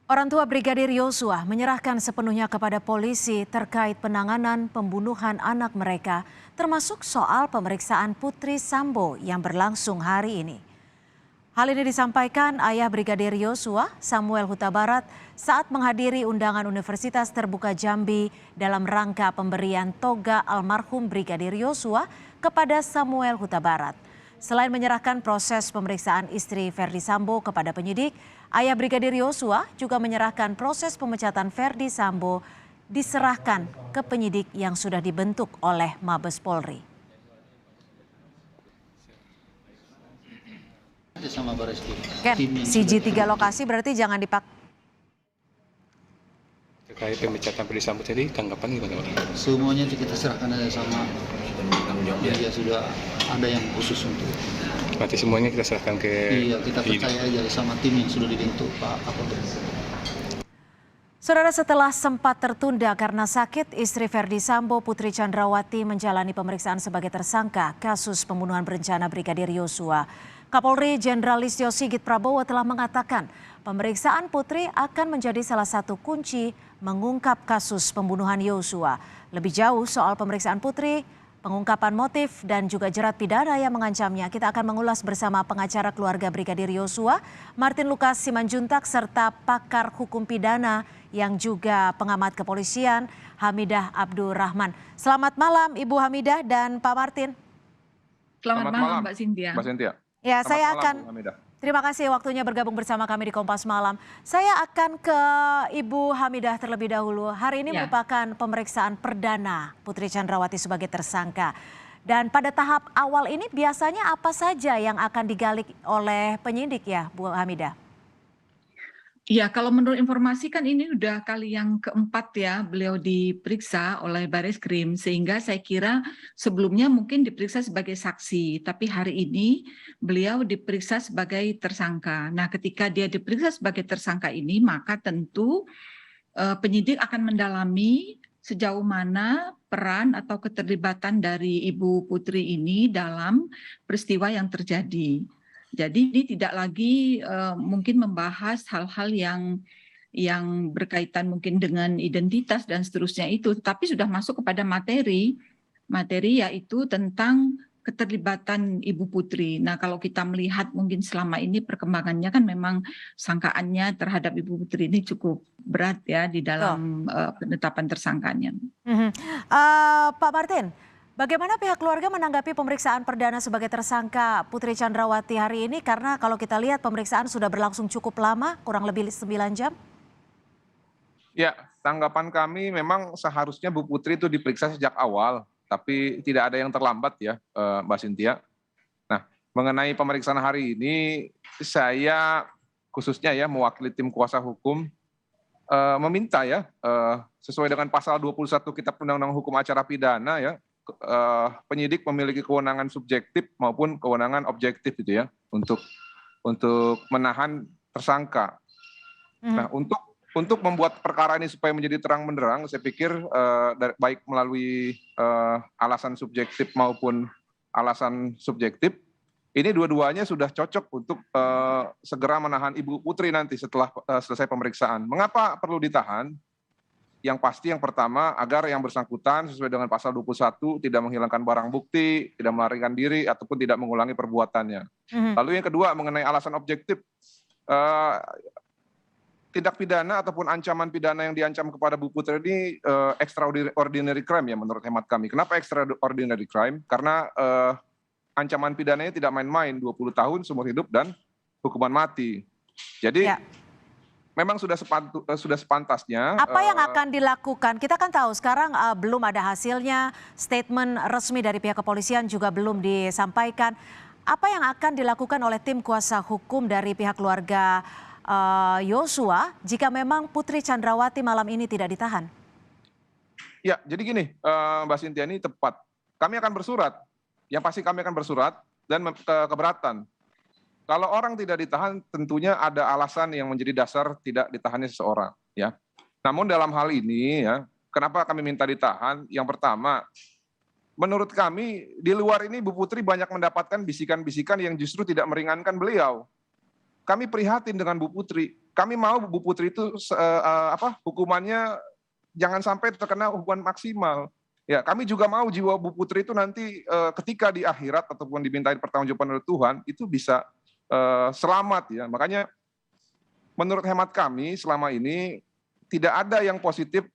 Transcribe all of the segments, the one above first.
Orang tua Brigadir Yosua menyerahkan sepenuhnya kepada polisi terkait penanganan pembunuhan anak mereka, termasuk soal pemeriksaan Putri Sambo yang berlangsung hari ini. Hal ini disampaikan ayah Brigadir Yosua, Samuel Huta Barat, saat menghadiri undangan Universitas Terbuka Jambi dalam rangka pemberian toga almarhum Brigadir Yosua kepada Samuel Huta Barat. Selain menyerahkan proses pemeriksaan istri Verdi Sambo kepada penyidik, ayah Brigadir Yosua juga menyerahkan proses pemecatan Verdi Sambo diserahkan ke penyidik yang sudah dibentuk oleh Mabes Polri. Ken, CG3 lokasi berarti jangan dipakai. Terkait pemecatan Verdi Sambo tadi, tanggapan gimana Pak? Semuanya kita serahkan aja sama ya sudah ada yang khusus untuk. Berarti semuanya kita serahkan ke. Iya, kita percaya aja sama tim yang sudah dibentuk Pak Kapolri. Saudara, setelah sempat tertunda karena sakit, istri Verdi Sambo, Putri Chandrawati menjalani pemeriksaan sebagai tersangka kasus pembunuhan berencana Brigadir Yosua. Kapolri Jenderal Listio Sigit Prabowo telah mengatakan pemeriksaan Putri akan menjadi salah satu kunci mengungkap kasus pembunuhan Yosua. Lebih jauh soal pemeriksaan Putri, pengungkapan motif dan juga jerat pidana yang mengancamnya, kita akan mengulas bersama pengacara keluarga Brigadir Yosua, Martin Lukas Simanjuntak, serta pakar hukum pidana yang juga pengamat kepolisian, Hamidah Abdurrahman. Selamat malam Ibu Hamidah dan Pak Martin. Selamat malam Mbak Cynthia. Mbak Cynthia. Ya, Selamat saya malam, akan Bu Hamidah. terima kasih waktunya bergabung bersama kami di Kompas Malam. Saya akan ke Ibu Hamidah terlebih dahulu. Hari ini merupakan pemeriksaan perdana Putri Chandrawati sebagai tersangka. Dan pada tahap awal ini biasanya apa saja yang akan digali oleh penyidik ya, Bu Hamidah? Ya, kalau menurut informasi kan ini udah kali yang keempat ya beliau diperiksa oleh Bareskrim, sehingga saya kira sebelumnya mungkin diperiksa sebagai saksi, tapi hari ini beliau diperiksa sebagai tersangka. Nah, ketika dia diperiksa sebagai tersangka ini, maka tentu penyidik akan mendalami sejauh mana peran atau keterlibatan dari Ibu Putri ini dalam peristiwa yang terjadi. Jadi ini tidak lagi mungkin membahas hal-hal yang berkaitan mungkin dengan identitas dan seterusnya itu, tapi sudah masuk kepada materi yaitu tentang keterlibatan Ibu Putri. Nah, kalau kita melihat mungkin selama ini perkembangannya kan memang sangkaannya terhadap Ibu Putri ini cukup berat ya di dalam penetapan tersangkanya. Pak Martin, bagaimana pihak keluarga menanggapi pemeriksaan perdana sebagai tersangka Putri Chandrawati hari ini? Karena kalau kita lihat pemeriksaan sudah berlangsung cukup lama, kurang lebih 9 jam. Ya, tanggapan kami memang seharusnya Bu Putri itu diperiksa sejak awal, tapi tidak ada yang terlambat ya, Mbak Cynthia. Nah, mengenai pemeriksaan hari ini, saya khususnya ya mewakili tim kuasa hukum meminta ya, sesuai dengan pasal 21 Kitab Undang-Undang Hukum Acara Pidana ya, penyidik memiliki kewenangan subjektif maupun kewenangan objektif gitu ya untuk menahan tersangka. Nah, untuk membuat perkara ini supaya menjadi terang benderang, saya pikir baik melalui alasan subjektif maupun alasan subjektif, ini dua-duanya sudah cocok untuk segera menahan Ibu Putri nanti setelah selesai pemeriksaan. Mengapa perlu ditahan? Yang pasti yang pertama agar yang bersangkutan sesuai dengan pasal 21 tidak menghilangkan barang bukti, tidak melarikan diri ataupun tidak mengulangi perbuatannya. Lalu yang kedua mengenai alasan objektif, tindak pidana ataupun ancaman pidana yang diancam kepada Bu Putri ini extraordinary crime ya menurut hemat kami. Kenapa extraordinary crime? Karena ancaman pidananya tidak main-main, 20 tahun seumur hidup dan hukuman mati. Jadi memang sudah sepantasnya. Apa yang akan dilakukan? Kita kan tahu sekarang belum ada hasilnya, statement resmi dari pihak kepolisian juga belum disampaikan. Apa yang akan dilakukan oleh tim kuasa hukum dari pihak keluarga Yosua jika memang Putri Chandrawati malam ini tidak ditahan? Ya, jadi gini, Mbak Cynthia, ini tepat. Kami akan bersurat, yang pasti kami akan bersurat dan keberatan. Kalau orang tidak ditahan, tentunya ada alasan yang menjadi dasar tidak ditahannya seseorang. Ya. Namun dalam hal ini, ya, kenapa kami minta ditahan? Yang pertama, menurut kami di luar ini Bu Putri banyak mendapatkan bisikan-bisikan yang justru tidak meringankan beliau. Kami prihatin dengan Bu Putri. kami mau Bu Putri itu hukumannya jangan sampai terkena hukuman maksimal. Ya, kami juga mau jiwa Bu Putri itu nanti ketika di akhirat ataupun dimintai pertanggungjawaban oleh Tuhan itu bisa selamat ya. Makanya menurut hemat kami selama ini tidak ada yang positif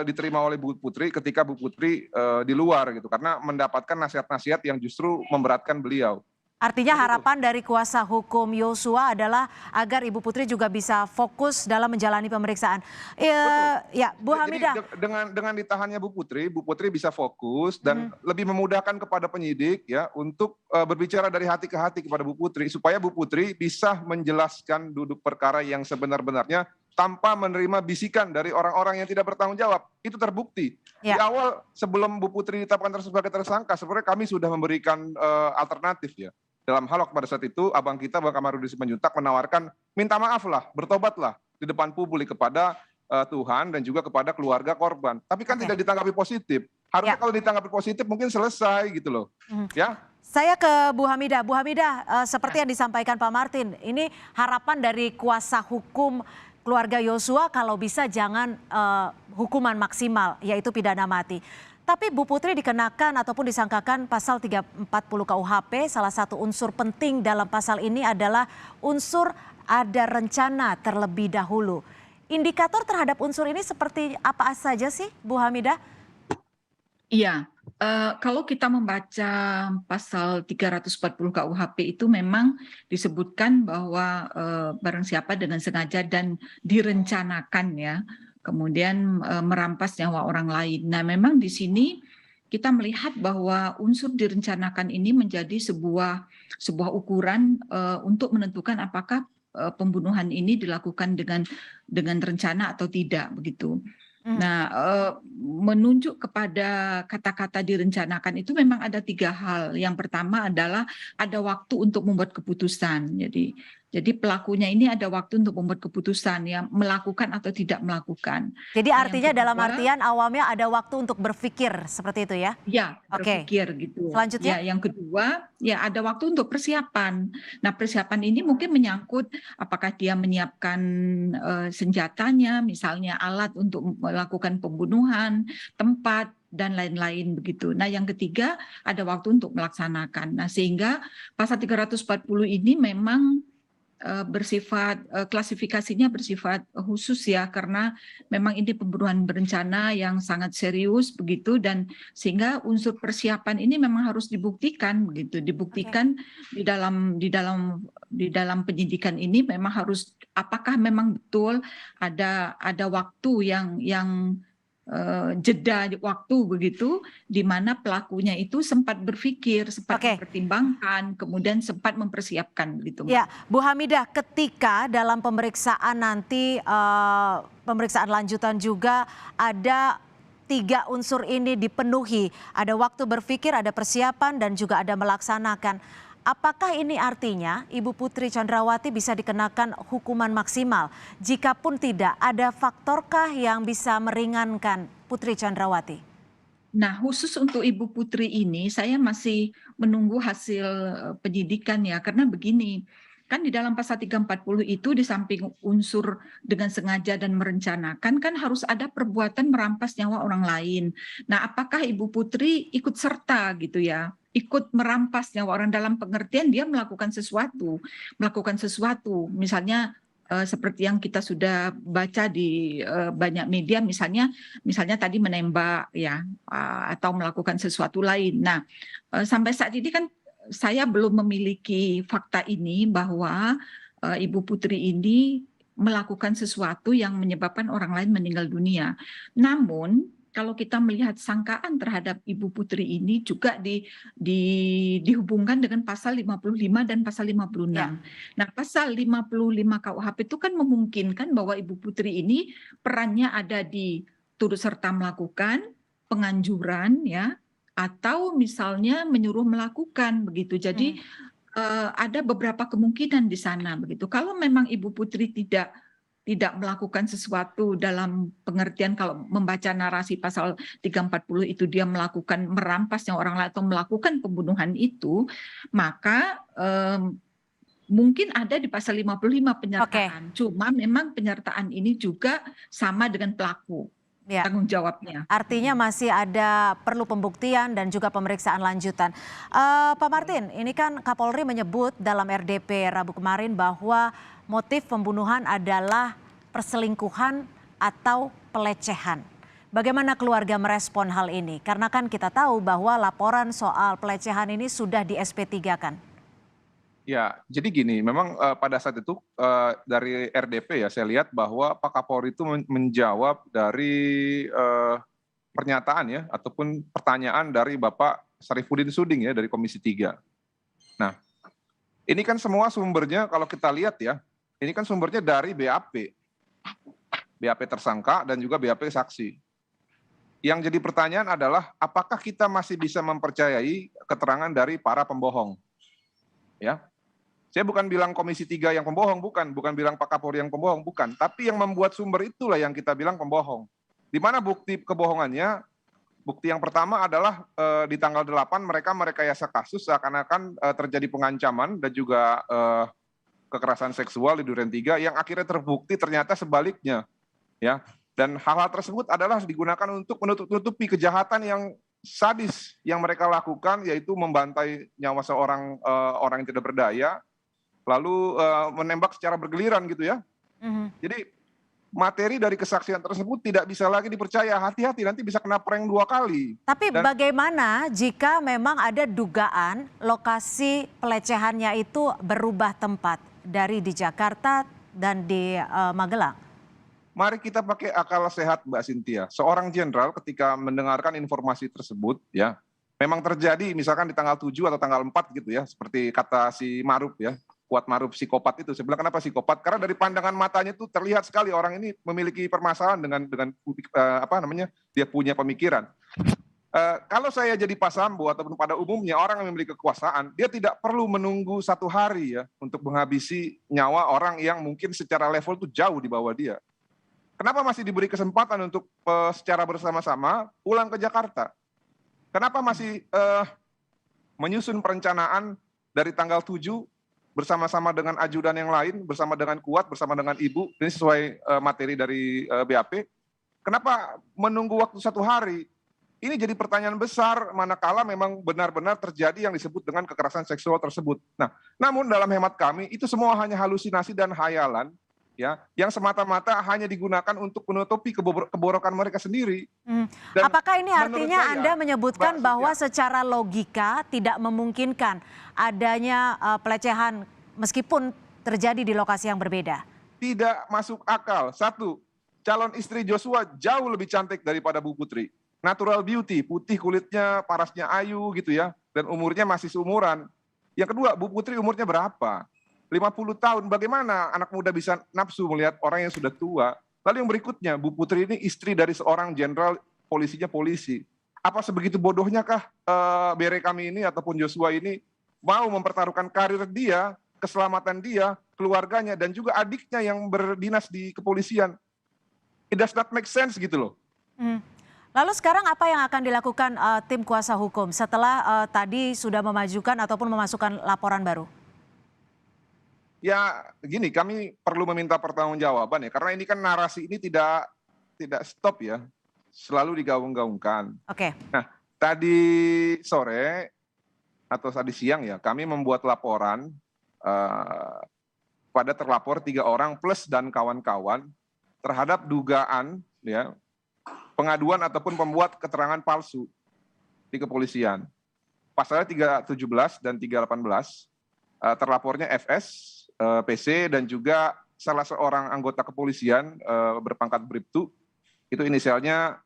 diterima oleh Bu Putri ketika Bu Putri di luar gitu, karena mendapatkan nasihat-nasihat yang justru memberatkan beliau. Artinya harapan dari kuasa hukum Yosua adalah agar Ibu Putri juga bisa fokus dalam menjalani pemeriksaan. Ya, Bu Hamidah. Jadi dengan ditahannya Bu Putri bisa fokus dan lebih memudahkan kepada penyidik ya untuk berbicara dari hati ke hati kepada Bu Putri supaya Bu Putri bisa menjelaskan duduk perkara yang sebenar-benarnya tanpa menerima bisikan dari orang-orang yang tidak bertanggung jawab. Itu terbukti. Ya. Di awal sebelum Bu Putri ditetapkan sebagai tersangka, sebenarnya kami sudah memberikan alternatif ya. Dalam hal pada saat itu, abang kita, Bang Kamarudin Simanjuntak menawarkan, minta maaf lah, bertobatlah di depan publik kepada Tuhan dan juga kepada keluarga korban. Tapi kan tidak ditanggapi positif. Harusnya kalau ditanggapi positif mungkin selesai gitu loh. Ya. Saya ke Bu Hamidah. Bu Hamidah, seperti yang disampaikan Pak Martin, ini harapan dari kuasa hukum keluarga Yosua kalau bisa jangan hukuman maksimal, yaitu pidana mati. Tapi Bu Putri dikenakan ataupun disangkakan pasal 340 KUHP, salah satu unsur penting dalam pasal ini adalah unsur ada rencana terlebih dahulu. Indikator terhadap unsur ini seperti apa saja sih Bu Hamidah? Iya, kalau kita membaca pasal 340 KUHP itu memang disebutkan bahwa barang siapa dengan sengaja dan direncanakan ya, kemudian merampas nyawa orang lain. Nah, memang di sini kita melihat bahwa unsur direncanakan ini menjadi sebuah ukuran untuk menentukan apakah pembunuhan ini dilakukan dengan rencana atau tidak begitu. Nah, menunjuk kepada kata-kata direncanakan itu memang ada 3 hal. Yang pertama adalah ada waktu untuk membuat keputusan. Jadi pelakunya ini ada waktu untuk membuat keputusan, ya melakukan atau tidak melakukan. Jadi artinya dalam artian awamnya ada waktu untuk berpikir seperti itu ya? Ya, berpikir gitu. Selanjutnya? Ya, yang kedua, ya ada waktu untuk persiapan. Nah, persiapan ini mungkin menyangkut apakah dia menyiapkan senjatanya, misalnya alat untuk melakukan pembunuhan, tempat, dan lain-lain begitu. Nah, yang ketiga ada waktu untuk melaksanakan. Nah, sehingga pasal 340 ini memang bersifat klasifikasinya bersifat khusus ya, karena memang ini pembunuhan berencana yang sangat serius begitu, dan sehingga unsur persiapan ini memang harus dibuktikan begitu, dibuktikan di dalam penyidikan ini memang harus apakah memang betul ada waktu yang jeda waktu begitu di mana pelakunya itu sempat berpikir, sempat mempertimbangkan, kemudian sempat mempersiapkan gitu. Ya, Bu Hamidah, ketika dalam pemeriksaan nanti pemeriksaan lanjutan juga ada 3 unsur ini dipenuhi, ada waktu berpikir, ada persiapan dan juga ada melaksanakan. Apakah ini artinya Ibu Putri Chandrawati bisa dikenakan hukuman maksimal? Jikapun tidak, ada faktorkah yang bisa meringankan Putri Chandrawati? Nah, khusus untuk Ibu Putri ini saya masih menunggu hasil penyidikan ya, karena begini, kan di dalam pasal 340 itu di samping unsur dengan sengaja dan merencanakan kan harus ada perbuatan merampas nyawa orang lain. Nah, apakah Ibu Putri ikut serta gitu ya? Ikut merampas nyawa orang dalam pengertian dia melakukan sesuatu, misalnya seperti yang kita sudah baca di banyak media, misalnya tadi menembak ya, atau melakukan sesuatu lain. Nah, sampai saat ini kan saya belum memiliki fakta ini bahwa Ibu Putri ini melakukan sesuatu yang menyebabkan orang lain meninggal dunia. Namun kalau kita melihat sangkaan terhadap Ibu Putri ini juga dihubungkan dengan pasal 55 dan pasal 56. Ya. Nah, pasal 55 KUHP itu kan memungkinkan bahwa Ibu Putri ini perannya ada di turut serta melakukan, penganjuran ya, atau misalnya menyuruh melakukan begitu. Jadi ada beberapa kemungkinan di sana begitu. Kalau memang Ibu Putri tidak melakukan sesuatu dalam pengertian kalau membaca narasi pasal 340 itu dia melakukan merampasnya orang lain atau melakukan pembunuhan itu, maka mungkin ada di pasal 55 penyertaan. Cuma memang penyertaan ini juga sama dengan pelaku. Ya. Tanggung jawabnya. Artinya masih ada perlu pembuktian dan juga pemeriksaan lanjutan. Pak Martin, ini kan Kapolri menyebut dalam RDP Rabu kemarin bahwa motif pembunuhan adalah perselingkuhan atau pelecehan. Bagaimana keluarga merespon hal ini? Karena kan kita tahu bahwa laporan soal pelecehan ini sudah di SP3-kan. Ya, jadi gini, memang pada saat itu dari RDP ya saya lihat bahwa Pak Kapolri itu menjawab dari pernyataan ya ataupun pertanyaan dari Bapak Syarifudin Suding ya dari Komisi 3. Nah, ini kan semua sumbernya kalau kita lihat ya, ini kan sumbernya dari BAP. BAP tersangka dan juga BAP saksi. Yang jadi pertanyaan adalah apakah kita masih bisa mempercayai keterangan dari para pembohong? Ya. Saya bukan bilang Komisi 3 yang pembohong, bukan bilang Pak Kapolri yang pembohong, bukan. Tapi yang membuat sumber itulah yang kita bilang pembohong. Di mana bukti kebohongannya? Bukti yang pertama adalah di tanggal 8 mereka merekayasa kasus seakan-akan terjadi pengancaman dan juga kekerasan seksual di Duren 3 yang akhirnya terbukti ternyata sebaliknya. Ya. Dan hal-hal tersebut adalah digunakan untuk menutup-nutupi kejahatan yang sadis yang mereka lakukan, yaitu membantai nyawa seorang orang yang tidak berdaya, lalu menembak secara bergiliran gitu ya. Jadi materi dari kesaksian tersebut tidak bisa lagi dipercaya. Hati-hati nanti bisa kena prank 2 kali. Tapi bagaimana jika memang ada dugaan lokasi pelecehannya itu berubah tempat dari di Jakarta dan di Magelang? Mari kita pakai akal sehat Mbak Cynthia. Seorang jenderal ketika mendengarkan informasi tersebut ya, memang terjadi misalkan di tanggal 7 atau tanggal 4 gitu ya, seperti kata si Maruf ya. Kuat Maruf psikopat itu. Saya bilang kenapa psikopat? Karena dari pandangan matanya itu terlihat sekali orang ini memiliki permasalahan dengan dia punya pemikiran. Kalau saya jadi Pak Sambo ataupun pada umumnya orang yang memiliki kekuasaan, dia tidak perlu menunggu 1 hari ya untuk menghabisi nyawa orang yang mungkin secara level itu jauh di bawah dia. Kenapa masih diberi kesempatan untuk secara bersama-sama pulang ke Jakarta? Kenapa masih menyusun perencanaan dari tanggal 7 bersama-sama dengan ajudan yang lain, bersama dengan Kuat, bersama dengan Ibu, ini sesuai materi dari BAP. Kenapa menunggu waktu 1 hari? Ini jadi pertanyaan besar manakala memang benar-benar terjadi yang disebut dengan kekerasan seksual tersebut. Nah, namun dalam hemat kami itu semua hanya halusinasi dan hayalan ya, yang semata-mata hanya digunakan untuk menutupi keborokan mereka sendiri. Dan apakah ini artinya saya, Anda menyebutkan Mbak bahwa Cynthia, secara logika tidak memungkinkan adanya pelecehan meskipun terjadi di lokasi yang berbeda? Tidak masuk akal. 1, calon istri Joshua jauh lebih cantik daripada Bu Putri. Natural beauty, putih kulitnya, parasnya ayu gitu ya, dan umurnya masih seumuran. Yang kedua, Bu Putri umurnya berapa? 50 tahun, bagaimana anak muda bisa nafsu melihat orang yang sudah tua? Lalu yang berikutnya, Bu Putri ini istri dari seorang jenderal polisinya polisi. Apa sebegitu bodohnya kah bere kami ini ataupun Joshua ini mau mempertaruhkan karir dia, keselamatan dia, keluarganya, dan juga adiknya yang berdinas di kepolisian? It does not make sense gitu loh. Lalu sekarang apa yang akan dilakukan tim kuasa hukum setelah tadi sudah memajukan ataupun memasukkan laporan baru? Ya gini, kami perlu meminta pertanggungjawaban ya, karena ini kan narasi ini tidak stop ya, selalu digaung-gaungkan. Oke. Nah, tadi sore atau tadi siang ya, kami membuat laporan pada terlapor 3 orang plus dan kawan-kawan terhadap dugaan ya pengaduan ataupun pembuat keterangan palsu di kepolisian. Pasalnya 317 dan 318, terlapornya FS, PC, dan juga salah seorang anggota kepolisian berpangkat Bribtu, itu inisialnya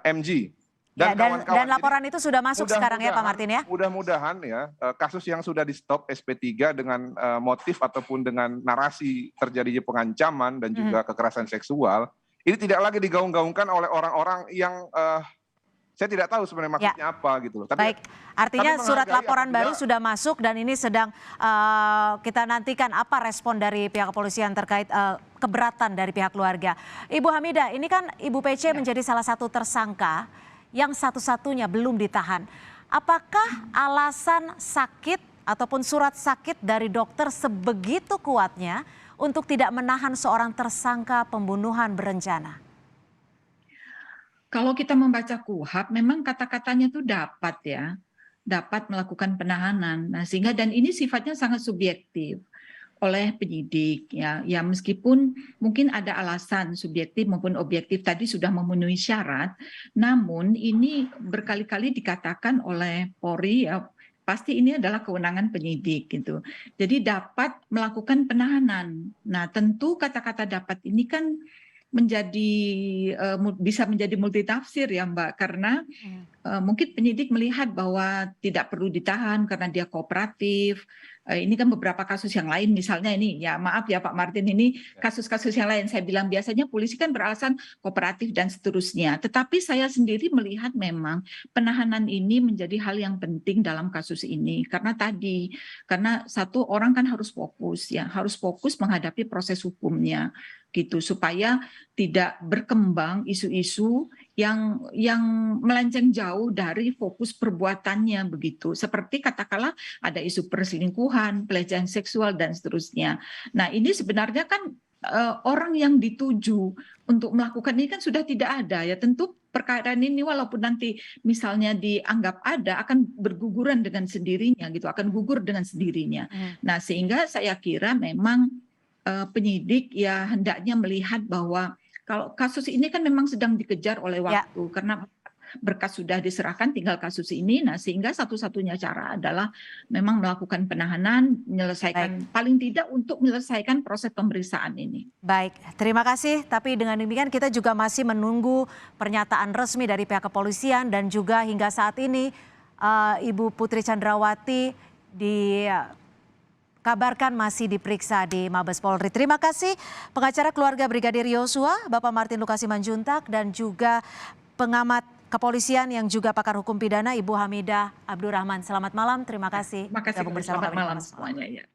MG. Dan laporan itu sudah masuk sekarang ya Pak Martin ya? Mudah-mudahan ya kasus yang sudah di stop SP3 dengan motif ataupun dengan narasi terjadinya pengancaman dan juga kekerasan seksual, ini tidak lagi digaung-gaungkan oleh orang-orang yang saya tidak tahu sebenarnya maksudnya apa gitu loh. Tapi baik, artinya surat laporan baru sudah masuk dan ini sedang kita nantikan apa respon dari pihak kepolisian terkait keberatan dari pihak keluarga. Ibu Hamidah, ini kan Ibu PC menjadi salah satu tersangka yang satu-satunya belum ditahan. Apakah alasan sakit ataupun surat sakit dari dokter sebegitu kuatnya untuk tidak menahan seorang tersangka pembunuhan berencana? Kalau kita membaca KUHP, memang kata-katanya itu dapat ya, dapat melakukan penahanan. Nah, sehingga dan ini sifatnya sangat subjektif oleh penyidik ya. Ya meskipun mungkin ada alasan subjektif maupun objektif tadi sudah memenuhi syarat, namun ini berkali-kali dikatakan oleh Polri ya pasti ini adalah kewenangan penyidik gitu. Jadi dapat melakukan penahanan. Nah, tentu kata-kata dapat ini kan menjadi bisa menjadi multitafsir ya Mbak, karena mungkin penyidik melihat bahwa tidak perlu ditahan karena dia kooperatif. Ini kan beberapa kasus yang lain, misalnya ini ya maaf ya Pak Martin, ini kasus-kasus yang lain saya bilang biasanya polisi kan beralasan kooperatif dan seterusnya. Tetapi saya sendiri melihat memang penahanan ini menjadi hal yang penting dalam kasus ini karena satu orang kan harus fokus menghadapi proses hukumnya gitu supaya tidak berkembang isu-isu yang melenceng jauh dari fokus perbuatannya begitu. Seperti katakanlah ada isu perselingkuhan, pelecehan seksual dan seterusnya. Nah, ini sebenarnya kan orang yang dituju untuk melakukan ini kan sudah tidak ada ya. Tentu perkara ini walaupun nanti misalnya dianggap ada akan berguguran dengan sendirinya gitu, akan gugur dengan sendirinya. Nah, sehingga saya kira memang penyidik ya hendaknya melihat bahwa kalau kasus ini kan memang sedang dikejar oleh waktu karena berkas sudah diserahkan tinggal kasus ini. Nah, sehingga satu-satunya cara adalah memang melakukan penahanan, menyelesaikan paling tidak untuk menyelesaikan proses pemeriksaan ini. Baik, terima kasih. Tapi dengan demikian kita juga masih menunggu pernyataan resmi dari pihak kepolisian dan juga hingga saat ini Ibu Putri Chandrawati dikabarkan masih diperiksa di Mabes Polri. Terima kasih pengacara keluarga Brigadir Yosua, Bapak Martin Lukas Simanjuntak, dan juga pengamat kepolisian yang juga pakar hukum pidana Ibu Hamidah Abdurrahman. Selamat malam, terima kasih. Terima kasih, selamat malam semuanya. Ya.